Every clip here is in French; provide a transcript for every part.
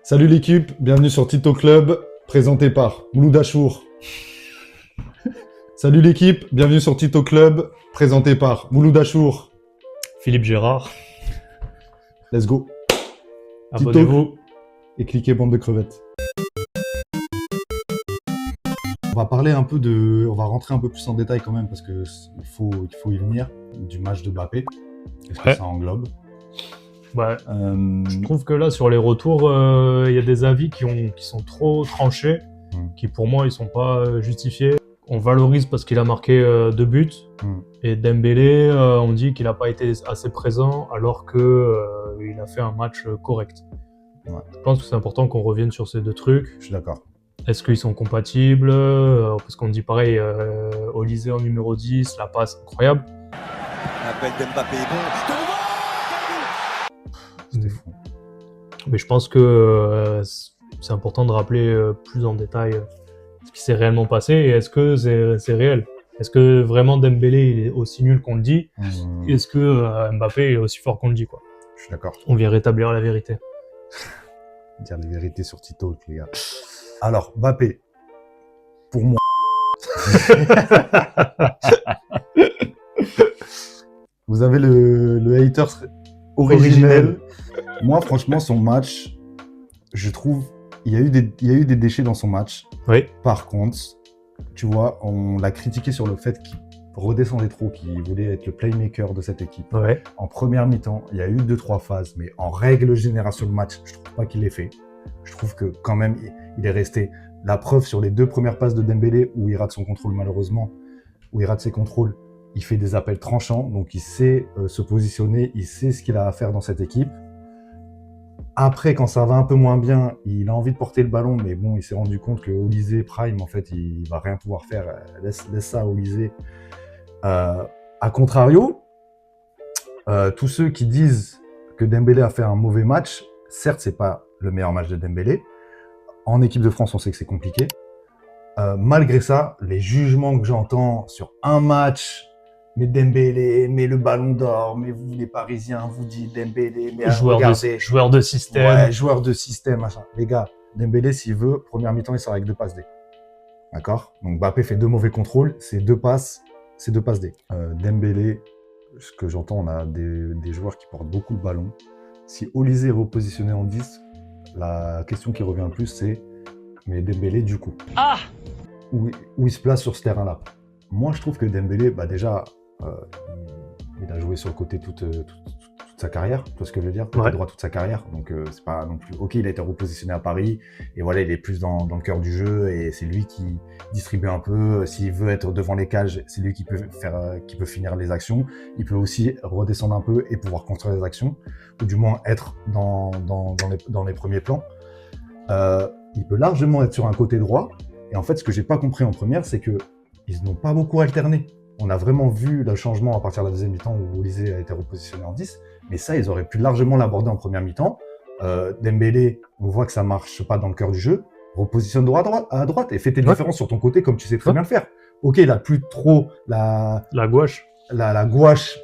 Salut l'équipe, bienvenue sur Tito Club, présenté par Mouloud Achour. Salut l'équipe, bienvenue sur Tito Club, présenté par Mouloud Achour. Philippe Gérard. Let's go. Abonnez-vous. Et cliquez bande de crevettes. On va parler un peu on va rentrer un peu plus en détail quand même parce que il faut y venir du match de Mbappé. Qu'est-ce que ça englobe? Ouais. Je trouve que là, sur les retours, y a des avis qui sont trop tranchés, qui pour moi, ils sont pas justifiés. On valorise parce qu'il a marqué 2 buts, et Dembélé, on dit qu'il n'a pas été assez présent alors que il a fait un match correct. Ouais. Je pense que c'est important qu'on revienne sur ces deux trucs. Je suis d'accord. Est-ce qu'ils sont compatibles? Parce qu'on dit pareil, Olysée en numéro 10, la passe incroyable. L'appel d'Mbappé est bon. C'était fou. Mais je pense que c'est important de rappeler plus en détail ce qui s'est réellement passé et est-ce que c'est réel? Est-ce que vraiment Dembélé il est aussi nul qu'on le dit? Est-ce que Mbappé est aussi fort qu'on le dit, quoi? Je suis d'accord. On vient rétablir la vérité. Dire la vérité sur Tito, les gars. Alors, Mbappé, pour moi... Vous avez le hater originel. Moi, franchement, son match, je trouve, il y a eu des déchets dans son match. Oui. Par contre, tu vois, on l'a critiqué sur le fait qu'il redescendait trop, qu'il voulait être le playmaker de cette équipe. Ouais. En première mi-temps, il y a eu 2-3 phases, mais en règle générale sur le match, je trouve pas qu'il l'ait fait. Je trouve que quand même, il est resté la preuve sur les 2 premières passes de Dembélé où il rate son contrôle malheureusement, où il rate ses contrôles. Il fait des appels tranchants, donc il sait se positionner, il sait ce qu'il a à faire dans cette équipe. Après, quand ça va un peu moins bien, il a envie de porter le ballon, mais bon, il s'est rendu compte que Olysée Prime, en fait, il va rien pouvoir faire. Laisse ça à Olysée. A contrario, tous ceux qui disent que Dembélé a fait un mauvais match, certes, c'est pas le meilleur match de Dembélé. En équipe de France, on sait que c'est compliqué. Malgré ça, les jugements que j'entends sur un match, mais Dembélé, mais le ballon d'or, mais vous les Parisiens, vous dites Dembélé, mais regardez. Joueur de système. Ouais, joueur de système, machin. Les gars, Dembélé, s'il veut, première mi-temps, il sort avec 2 passes D. D'accord? Donc Mbappé fait 2 mauvais contrôles, c'est 2 passes D. Dembélé, ce que j'entends, on a des joueurs qui portent beaucoup le ballon. Si Olysée est repositionné en 10, la question qui revient le plus, c'est mais Dembélé, du coup, où il se place sur ce terrain-là? Moi, je trouve que Dembélé, déjà, il a joué sur le côté toute sa carrière, tu vois ce que je veux dire? Côté droit toute sa carrière, donc c'est pas non plus... Ok, il a été repositionné à Paris, et voilà, il est plus dans le cœur du jeu, et c'est lui qui distribue un peu. S'il veut être devant les cages, c'est lui qui peut finir les actions. Il peut aussi redescendre un peu et pouvoir construire les actions, ou du moins être dans les premiers plans. Il peut largement être sur un côté droit, et en fait, ce que j'ai pas compris en première, c'est que ils n'ont pas beaucoup alterné. On a vraiment vu le changement à partir de la deuxième mi-temps où Olysée a été repositionné en 10, mais ça, ils auraient pu largement l'aborder en première mi-temps. Dembélé, on voit que ça marche pas dans le cœur du jeu, repositionne à droite et fais tes différences sur ton côté comme tu sais très bien le faire. Ok, il a plus trop la gouache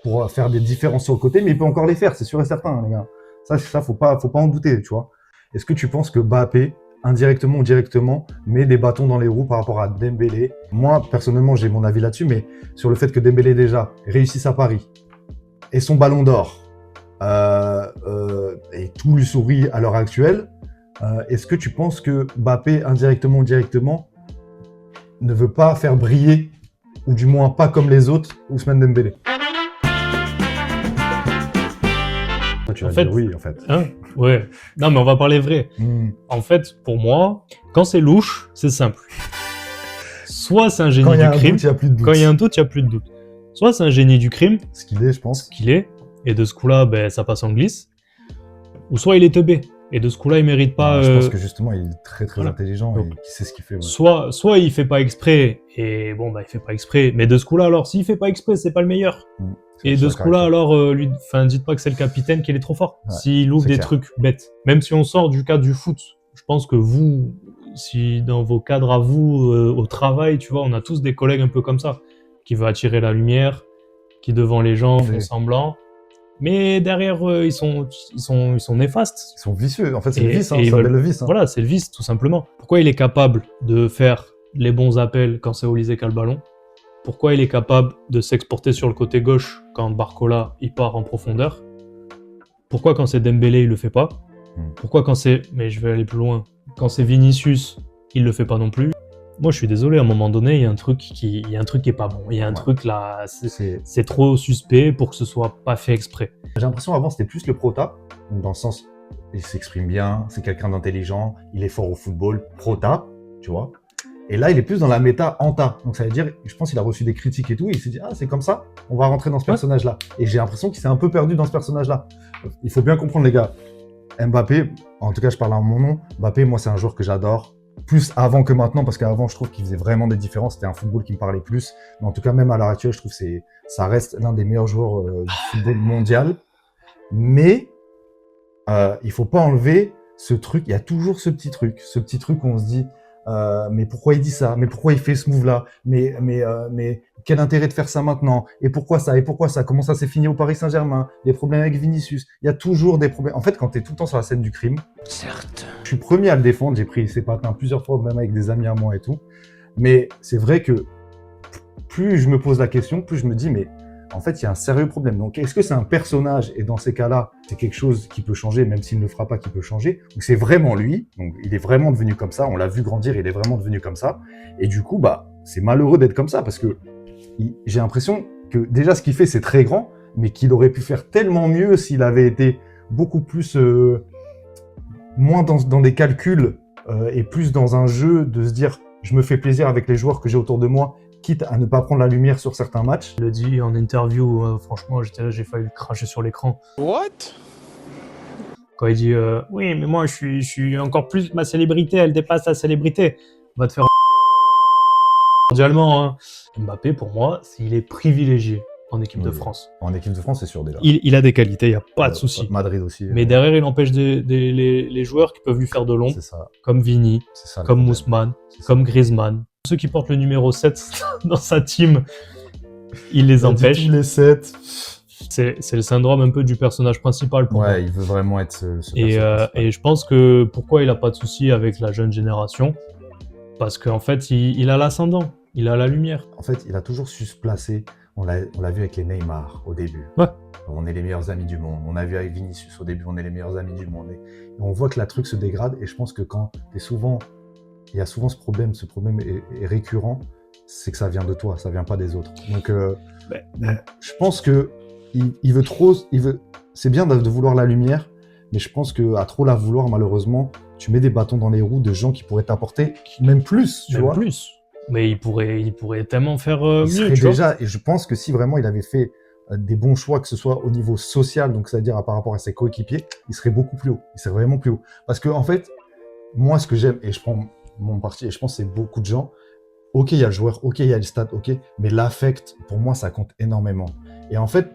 pour faire des différences sur le côté, mais il peut encore les faire, c'est sûr et certain, les gars. Ça faut pas en douter, tu vois. Est-ce que tu penses que Mbappé, indirectement ou directement, met des bâtons dans les roues par rapport à Dembélé? Moi, personnellement, j'ai mon avis là-dessus, mais sur le fait que Dembélé, déjà, réussisse à Paris, et son ballon d'or, et tout lui sourit à l'heure actuelle, est-ce que tu penses que Mbappé, indirectement ou directement, ne veut pas faire briller, ou du moins pas comme les autres, Ousmane Dembélé? Tu vas dire oui, en fait. Ouais. Non, mais on va parler vrai. En fait, pour moi, quand c'est louche, c'est simple. Soit c'est un génie du crime. Quand il y a un doute, il n'y a plus de doute. Soit c'est un génie du crime. Ce qu'il est, je pense. Ce qu'il est. Et de ce coup-là, ça passe en glisse. Ou soit il est teubé. Et de ce coup-là, il mérite pas... Je pense que justement, il est très très intelligent. Donc, et qu'il sait ce qu'il fait. Ouais. Soit il fait pas exprès. Et bon, il fait pas exprès. Mais de ce coup-là, alors, s'il fait pas exprès, c'est pas le meilleur. Et de ce coup-là, alors, dites pas que c'est le capitaine qu'il est trop fort. Ouais, s'il ouvre des trucs bêtes. Même si on sort du cadre du foot, je pense que vous, si dans vos cadres à vous, au travail, tu vois, on a tous des collègues un peu comme ça, qui veulent attirer la lumière, qui devant les gens font semblant. Mais derrière, ils sont néfastes. Ils sont vicieux. En fait, c'est le Et- vice, hein, et ça ils s'appelle veulent- le vice. Hein. Voilà, c'est le vice, tout simplement. Pourquoi il est capable de faire les bons appels quand c'est Olysée qui a le ballon? Pourquoi il est capable de s'exporter sur le côté gauche quand Barcola il part en profondeur? Pourquoi quand c'est Dembélé, il le fait pas? Pourquoi quand c'est... Mais je vais aller plus loin. Quand c'est Vinicius, il le fait pas non plus. Moi, je suis désolé, à un moment donné, il y a un truc qui est pas bon. Il y a un truc là, c'est trop suspect pour que ce soit pas fait exprès. J'ai l'impression avant c'était plus le prota, dans le sens il s'exprime bien, c'est quelqu'un d'intelligent, il est fort au football, prota, tu vois. Et là il est plus dans la méta anta, donc ça veut dire, je pense qu'il a reçu des critiques et tout, et il s'est dit ah c'est comme ça, on va rentrer dans ce personnage-là. Et j'ai l'impression qu'il s'est un peu perdu dans ce personnage-là. Il faut bien comprendre les gars, Mbappé, en tout cas je parle en mon nom, Mbappé moi c'est un joueur que j'adore. Plus avant que maintenant, parce qu'avant, je trouve qu'il faisait vraiment des différences. C'était un football qui me parlait plus. Mais en tout cas, même à l'heure actuelle, je trouve que ça reste l'un des meilleurs joueurs du football mondial. Mais il faut pas enlever ce truc. Il y a toujours ce petit truc où on se dit mais pourquoi il dit ça? Mais pourquoi il fait ce move-là? Mais quel intérêt de faire ça maintenant? Et pourquoi ça? Et pourquoi ça? Comment ça s'est fini au Paris Saint-Germain? Des problèmes avec Vinicius. Il y a toujours des problèmes. En fait, quand tu es tout le temps sur la scène du crime, Certes. je suis premier à le défendre. J'ai pris ses patins plusieurs fois, même avec des amis à moi et tout. Mais c'est vrai que plus je me pose la question, plus je me dis mais en fait, il y a un sérieux problème. Donc, est-ce que c'est un personnage? Et dans ces cas-là, c'est quelque chose qui peut changer, même s'il ne le fera pas, qui peut changer. Donc, c'est vraiment lui. Donc, il est vraiment devenu comme ça. On l'a vu grandir, il est vraiment devenu comme ça. Et du coup, bah, c'est malheureux d'être comme ça parce que j'ai l'impression que déjà, ce qu'il fait, c'est très grand, mais qu'il aurait pu faire tellement mieux s'il avait été beaucoup plus, moins dans des calculs et plus dans un jeu de se dire, je me fais plaisir avec les joueurs que j'ai autour de moi, quitte à ne pas prendre la lumière sur certains matchs. Il le dit en interview, franchement, j'étais là, j'ai failli le cracher sur l'écran. What? Quand il dit oui, mais moi, je suis encore plus... Ma célébrité, elle dépasse la célébrité. On va te faire... Mondialement, hein. Mbappé, pour moi, il est privilégié en équipe de France. En équipe de France, c'est sûr déjà. Il a des qualités, il n'y a pas de souci. Madrid aussi. Mais derrière, il empêche les joueurs qui peuvent lui faire de l'ombre, C'est ça. comme Vini, C'est ça, le comme problème. Ousmane, C'est ça. comme Griezmann. Ceux qui portent le numéro 7 dans sa team, il les empêche. Tous les 7. C'est le syndrome un peu du personnage principal pour moi. Ouais, il veut vraiment être ce Et personnage. je pense que pourquoi il a pas de souci avec la jeune génération, parce qu'en fait, il a l'ascendant, il a la lumière. En fait, il a toujours su se placer. On l'a vu avec les Neymar au début. Ouais. On est les meilleurs amis du monde. On a vu avec Vinicius au début, on est les meilleurs amis du monde. Et on voit que la truc se dégrade. Et je pense que quand t'es souvent, il y a souvent ce problème est récurrent, c'est que ça vient de toi, ça vient pas des autres. Donc, je pense que il veut trop, c'est bien de vouloir la lumière, mais je pense que à trop la vouloir, malheureusement, tu mets des bâtons dans les roues de gens qui pourraient t'apporter même plus, tu Même vois. plus. Mais il pourrait tellement faire Il mieux, serait tu vois. déjà, et je pense que si vraiment il avait fait des bons choix, que ce soit au niveau social, donc c'est-à-dire par rapport à ses coéquipiers, il serait beaucoup plus haut. Il serait vraiment plus haut. Parce que en fait, moi, ce que j'aime, et je prends mon parti, et je pense que c'est beaucoup de gens, ok, il y a le joueur, ok, il y a le stade, ok, mais l'affect, pour moi, ça compte énormément. Et en fait,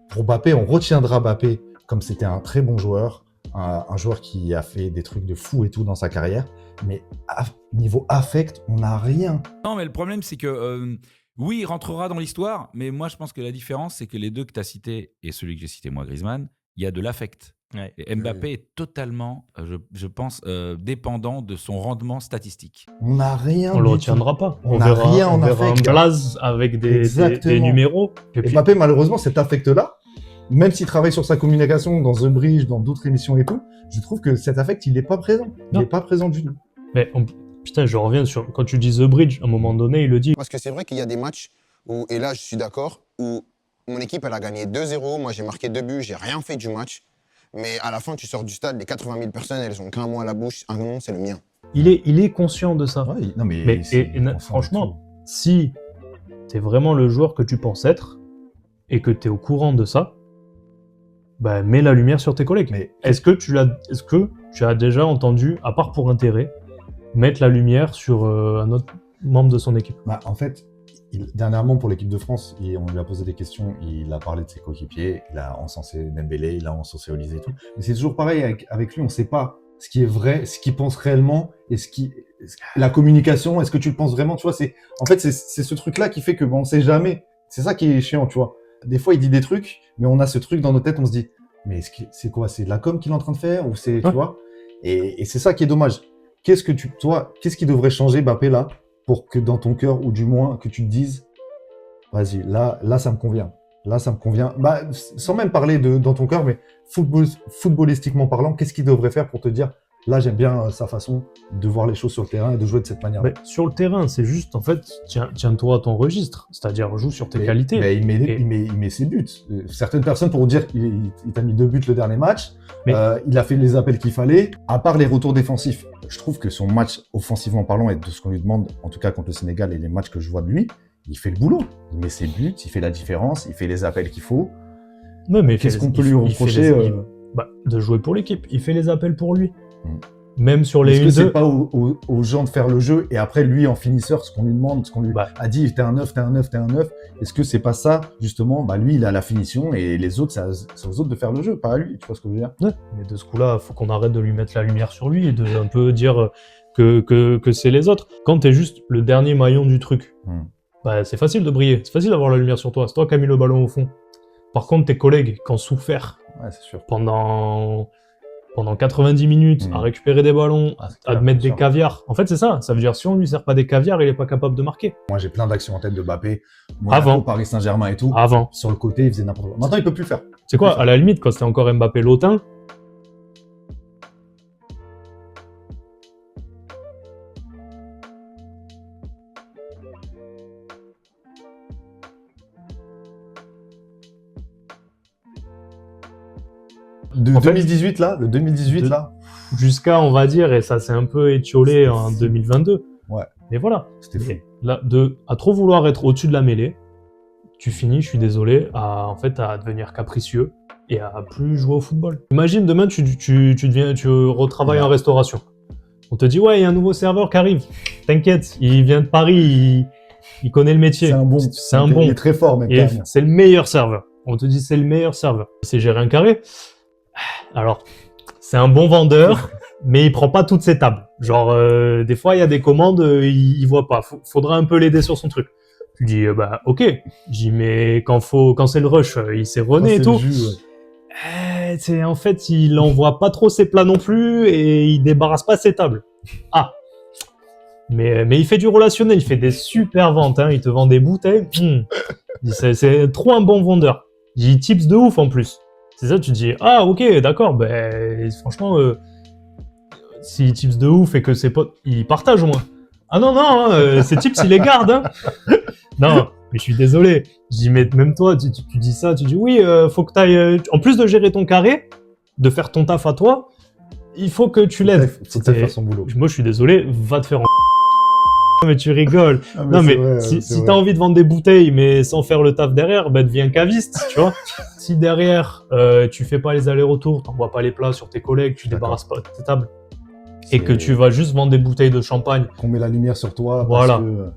pour Mbappé, on retiendra Mbappé comme c'était un très bon joueur, un joueur qui a fait des trucs de fou et tout dans sa carrière, mais niveau affect, on n'a rien. Non, mais le problème, c'est que oui, il rentrera dans l'histoire, mais moi, je pense que la différence, c'est que les deux que tu as cités et celui que j'ai cité, moi, Griezmann, il y a de l'affect. Ouais. Et Mbappé est totalement, je pense, dépendant de son rendement statistique. On n'a rien. On le du retiendra pas. On n'a rien en on verra un affect. blaze avec des numéros. Et Et puis, Mbappé, malheureusement, cet affect-là, même s'il travaille sur sa communication dans The Bridge, dans d'autres émissions et tout, je trouve que cet affect, il n'est pas présent. Il Non. n'est pas présent du tout. mais putain, je reviens sur quand tu dis The Bridge, à un moment donné, il le dit. Parce que c'est vrai qu'il y a des matchs où, et là je suis d'accord, où mon équipe elle a gagné 2-0, moi j'ai marqué 2 buts, j'ai rien fait du match. Mais à la fin, tu sors du stade, les 80 000 personnes, elles ont qu'un mot à la bouche, un nom, c'est le mien. Il est conscient de ça. Ouais, non, mais Mais c'est- franchement, si t'es vraiment le joueur que tu penses être et que t'es au courant de ça, bah mets la lumière sur tes collègues. Mais Est-ce que tu as déjà entendu, à part pour intérêt, mettre la lumière sur un autre membre de son équipe? bah, en fait, dernièrement pour l'équipe de France, on lui a posé des questions, il a parlé de ses coéquipiers, il a encensé Dembélé, il a encensé Olysée et tout. Mais c'est toujours pareil avec lui, on ne sait pas ce qui est vrai, ce qu'il pense réellement et la communication. Est-ce que tu le penses vraiment, tu vois? En fait, c'est ce truc-là qui fait que on ne sait jamais. C'est ça qui est chiant, tu vois. Des fois, il dit des trucs, mais on a ce truc dans nos têtes, on se dit, mais c'est quoi? C'est de la com qu'il est en train de faire ou c'est, tu vois? Et c'est ça qui est dommage. Qu'est-ce qui devrait changer, Mbappé, là, pour que dans ton cœur, ou du moins que tu te dises, vas-y, là, ça me convient. Là, ça me convient. Bah, sans même parler dans ton cœur, mais footballistiquement parlant, qu'est-ce qu'il devrait faire pour te dire, là, j'aime bien sa façon de voir les choses sur le terrain et de jouer de cette manière. Sur le terrain, c'est juste, en fait, tiens-toi à ton registre. C'est-à-dire, joue sur tes qualités. Mais il met ses buts. Certaines personnes pourront dire il t'a mis 2 buts le dernier match. Il a fait les appels qu'il fallait. À part les retours défensifs, je trouve que son match, offensivement parlant, et de ce qu'on lui demande, en tout cas contre le Sénégal et les matchs que je vois de lui, il fait le boulot. Il met ses buts, il fait la différence, il fait les appels qu'il faut. Mais qu'est-ce qu'on peut lui reprocher de jouer pour l'équipe. Il fait les appels pour lui. Même sur les 1-2. Est-ce que c'est pas aux gens de faire le jeu et après lui en finisseur, ce qu'on lui demande, ce qu'on lui a dit, t'es un 9, t'es un 9, t'es un 9. Est-ce que c'est pas ça, justement, lui il a la finition et les autres, c'est aux autres de faire le jeu, pas à lui, tu vois ce que je veux dire? Ouais, mais de ce coup-là, faut qu'on arrête de lui mettre la lumière sur lui et de un peu dire que c'est les autres. Quand t'es juste le dernier maillon du truc, c'est facile de briller, c'est facile d'avoir la lumière sur toi, c'est toi qui as mis le ballon au fond. Par contre, tes collègues qui ont souffert c'est sûr. pendant 90 minutes à récupérer des ballons, à te mettre des caviars. En fait, c'est ça. Ça veut dire si on lui sert pas des caviars, il est pas capable de marquer. Moi, j'ai plein d'actions en tête de Mbappé. Avant. Paris Saint-Germain et tout. Avant. Sur le côté, il faisait n'importe quoi. Maintenant, il peut plus le faire. C'est quoi, à la limite, quand c'était encore Mbappé Lotin, de 2018 là, le 2018 là, jusqu'à, on va dire, et ça s'est un peu étiolé en 2022. Ouais. Mais voilà. C'était fou. Là, à trop vouloir être au-dessus de la mêlée, tu finis, je suis désolé, à devenir capricieux et à plus jouer au football. Imagine demain, tu retravailles en restauration. On te dit, ouais, il y a un nouveau serveur qui arrive. T'inquiète, il vient de Paris, il connaît le métier. C'est un bon. Il est très fort, même. C'est le meilleur serveur. On te dit, c'est le meilleur serveur. C'est gérer un carré. Alors, c'est un bon vendeur, mais il prend pas toutes ses tables. Genre, des fois, il y a des commandes, il voit pas. Faudra un peu l'aider sur son truc. Tu dis, ok. J'y mets quand c'est le rush, il sait runner et tout. En fait, il envoie pas trop ses plats non plus et il débarrasse pas ses tables. Ah. Mais il fait du relationnel, il fait des super ventes, hein. Il te vend des bouteilles. C'est trop un bon vendeur. Il tips de ouf en plus. C'est ça, tu dis, ah ok, d'accord, franchement, s'il tips de ouf et que ses potes, il partage au moins. Ah non, ces tips, il les garde, hein. Non, mais je suis désolé. Je dis, mais même toi, tu dis ça, tu dis, oui, faut que t'ailles, en plus de gérer ton carré, de faire ton taf à toi, il faut que tu l'aides. Faut que faire son boulot. Moi, je suis désolé, va te faire mais tu rigoles. Si t'as envie de vendre des bouteilles, mais sans faire le taf derrière, deviens caviste, tu vois. Si derrière, tu fais pas les allers-retours, t'envoies pas les plats sur tes collègues, tu débarrasses pas tes tables, et que tu vas juste vendre des bouteilles de champagne. Qu'on met la lumière sur toi, voilà. Parce que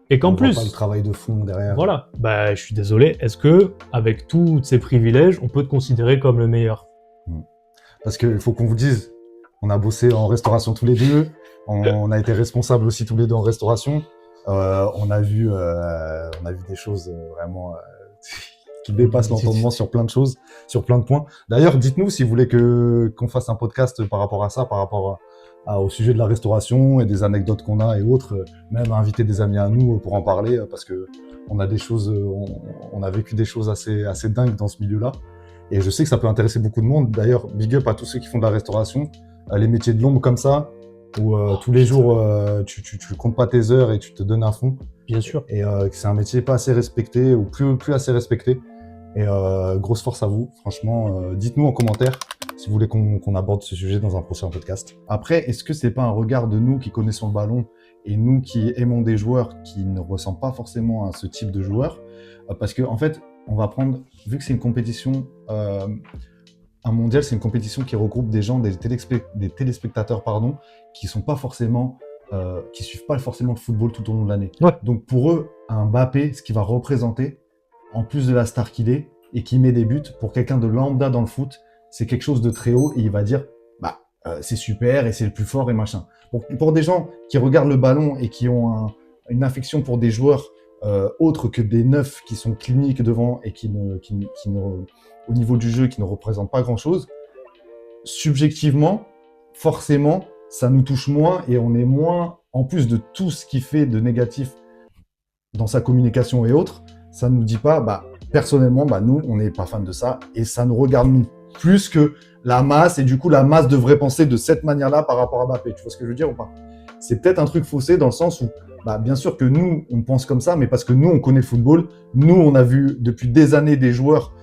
et qu'en plus, pas le travail de fond derrière. Voilà. Je suis désolé. Est-ce que, avec tous ces privilèges, on peut te considérer comme le meilleur? Parce qu'il faut qu'on vous dise, on a bossé en restauration tous les deux. On a été responsables aussi tous les deux en restauration. On a vu des choses vraiment qui dépassent l'entendement sur plein de choses, sur plein de points. D'ailleurs, dites-nous si vous voulez qu'on fasse un podcast par rapport à ça, par rapport au sujet de la restauration et des anecdotes qu'on a et autres. Même inviter des amis à nous pour en parler parce que on a des choses, on a vécu des choses assez dingues dans ce milieu-là. Et je sais que ça peut intéresser beaucoup de monde. D'ailleurs, big up à tous ceux qui font de la restauration, les métiers de l'ombre comme ça. Où tous les jours, tu comptes pas tes heures et tu te donnes à fond. Bien sûr. Et c'est un métier pas assez respecté ou plus assez respecté. Et grosse force à vous. Franchement, dites-nous en commentaire si vous voulez qu'on aborde ce sujet dans un prochain podcast. Après, est-ce que c'est pas un regard de nous qui connaissons le ballon et nous qui aimons des joueurs qui ne ressemblent pas forcément à ce type de joueurs? Parce que en fait, on va prendre, vu que c'est une compétition... un mondial, c'est une compétition qui regroupe des gens, des téléspectateurs, qui sont pas forcément, qui suivent pas forcément le football tout au long de l'année. Ouais. Donc pour eux, un Mbappé, ce qu'il va représenter, en plus de la star qu'il est et qui met des buts, pour quelqu'un de lambda dans le foot, c'est quelque chose de très haut et il va dire, c'est super et c'est le plus fort et machin. Pour des gens qui regardent le ballon et qui ont une affection pour des joueurs autres que des neufs qui sont cliniques devant et au niveau du jeu, qui ne représentent pas grand-chose, subjectivement, forcément, ça nous touche moins et on est moins, en plus de tout ce qu'il fait de négatif dans sa communication et autres, ça ne nous dit pas, personnellement, nous, on n'est pas fan de ça et ça nous regarde nous plus que la masse, et du coup, la masse devrait penser de cette manière-là par rapport à Mbappé. Tu vois ce que je veux dire ou pas? C'est peut-être un truc faussé dans le sens où, bien sûr que nous, on pense comme ça, mais parce que nous, on connaît le football. Nous, on a vu depuis des années des joueurs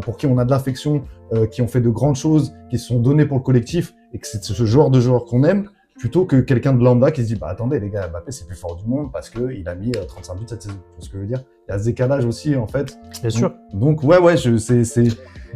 pour qui on a de l'affection, qui ont fait de grandes choses, qui se sont donnés pour le collectif, et que c'est ce genre de joueur qu'on aime, plutôt que quelqu'un de lambda qui se dit, attendez les gars, Mbappé, c'est le plus fort du monde parce qu'il a mis 35 buts cette saison. Tu vois ce que je veux dire? Il y a ce décalage aussi, en fait. Bien sûr. Donc ouais,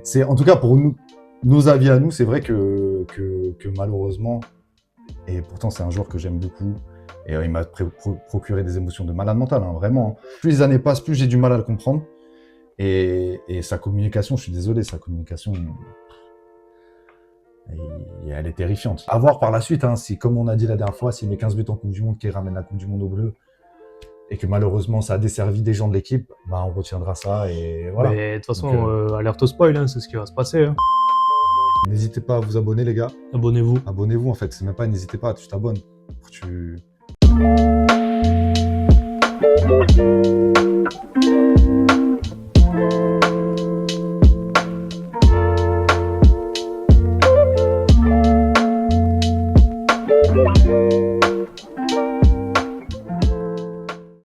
c'est en tout cas pour nous, nos avis à nous, c'est vrai que malheureusement, et pourtant c'est un joueur que j'aime beaucoup, et il m'a procuré des émotions de malade mental, vraiment. Plus les années passent, plus j'ai du mal à le comprendre. Et sa communication, je suis désolé, sa communication, elle est terrifiante. À voir par la suite, si, comme on a dit la dernière fois, s'il met 15 buts en Coupe du Monde, qu'il ramène la Coupe du Monde au bleu, et que malheureusement ça a desservi des gens de l'équipe, on retiendra ça et voilà. Mais de toute façon, alerte au spoil, c'est ce qui va se passer. N'hésitez pas à vous abonner, les gars. Abonnez-vous. Abonnez-vous, en fait. C'est même pas n'hésitez pas, tu t'abonnes.